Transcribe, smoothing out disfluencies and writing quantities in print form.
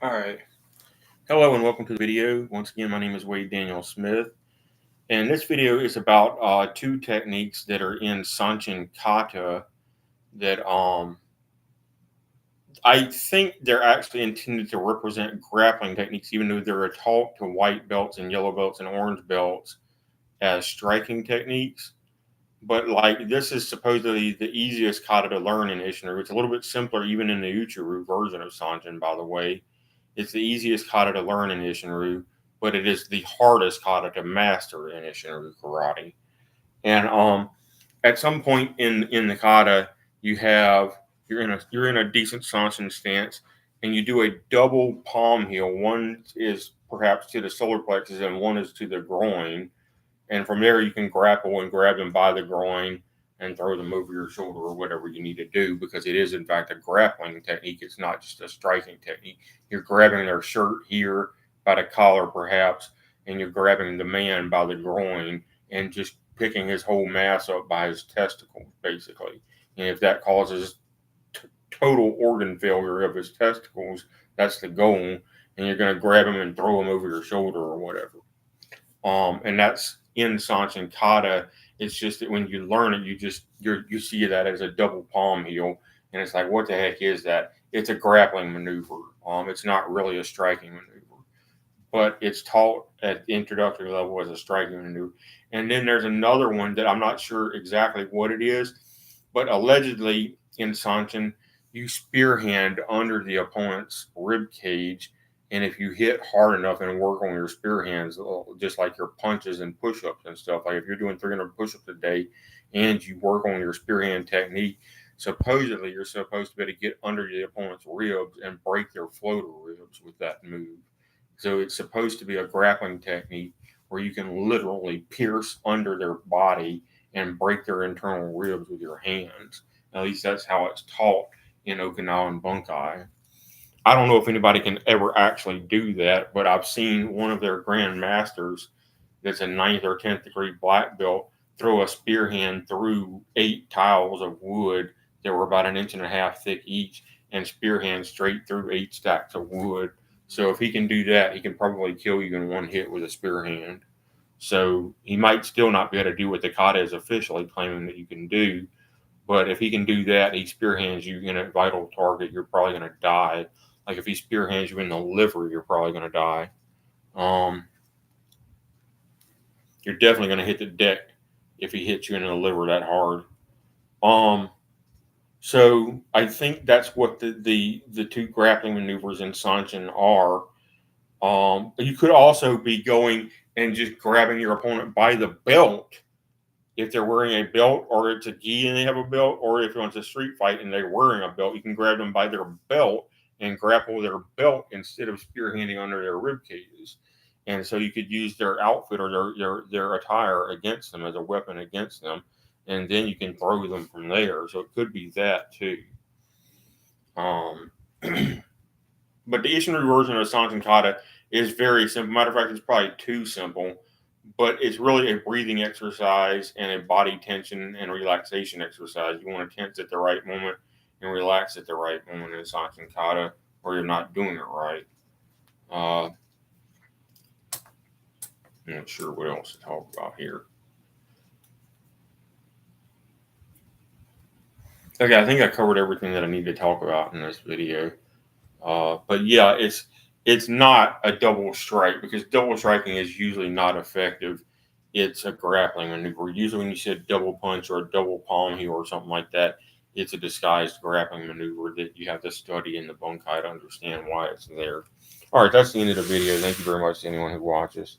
All right. Hello and welcome to the video. Once again, my name is Wade Daniel Smith. And this video is about two techniques that are in Sanchin Kata that I think they're actually intended to represent grappling techniques, even though they're taught to white belts and yellow belts and orange belts as striking techniques. But like this is supposedly the easiest kata to learn in Isshinryu. It's a little bit simpler even in the Uchiru version of Sanchin, by the way. It's the easiest kata to learn in Isshinryu, but it is the hardest kata to master in Isshinryu karate. And at some point in the kata, you're in a decent Sanchin stance, and you do a double palm heel. One is perhaps to the solar plexus, and one is to the groin. And from there, you can grapple and grab them by the groin and throw them over your shoulder or whatever you need to do, because it is, in fact, a grappling technique. It's not just a striking technique. You're grabbing their shirt here by the collar, perhaps, and you're grabbing the man by the groin and just picking his whole mass up by his testicles, basically. And if that causes total organ failure of his testicles, that's the goal. And you're going to grab him and throw him over your shoulder or whatever. And that's in Sanchin Kata. It's just that when you learn it, you see that as a double palm heel, and it's like, what the heck is that? It's a grappling maneuver. It's not really a striking maneuver, but it's taught at the introductory level as a striking maneuver. And then there's another one that I'm not sure exactly what it is, but allegedly in Sanchin, you spearhand under the opponent's rib cage. And if you hit hard enough and work on your spear hands, just like your punches and push-ups and stuff, like if you're doing 300 push-ups a day and you work on your spear hand technique, supposedly you're supposed to be able to get under the opponent's ribs and break their floater ribs with that move. So it's supposed to be a grappling technique where you can literally pierce under their body and break their internal ribs with your hands. At least that's how it's taught in Okinawan Bunkai. I don't know if anybody can ever actually do that, but I've seen one of their grand masters that's a 9th or 10th degree black belt throw a spear hand through 8 tiles of wood that were about 1.5 inches thick each and spear hand straight through 8 stacks of wood. So if he can do that, he can probably kill you in one hit with a spear hand. So he might still not be able to do what the kata is officially claiming that you can do. But if he can do that, he spearhands you in a vital target, you're probably going to die. Like if he spearhands you in the liver, you're probably going to die. You're definitely going to hit the deck if he hits you in the liver that hard. So I think that's what the two grappling maneuvers in Sanchin are. You could also be going and just grabbing your opponent by the belt if they're wearing a belt, or it's a gi and they have a belt, or if it's a street fight and they're wearing a belt, you can grab them by their belt and grapple their belt instead of spearhanding under their rib cages. And so you could use their outfit or their attire against them as a weapon against them, and then you can throw them from there. So it could be that too. But the Isshinryu version of Sanchin Kata is very simple. Matter of fact, it's probably too simple, but it's really a breathing exercise and a body tension and relaxation exercise. You want to tense at the right moment and relax at the right moment in Sanchin Kata, or you're not doing it right. I'm not sure what else to talk about here. Okay, I think I covered everything that I need to talk about in this video. But yeah, it's not a double strike, because double striking is usually not effective. It's a grappling maneuver. Usually when you see a double punch or a double palm heel or something like that, it's a disguised grappling maneuver that you have to study in the bunkai to understand why it's there. All right, that's the end of the video. Thank you very much to anyone who watches.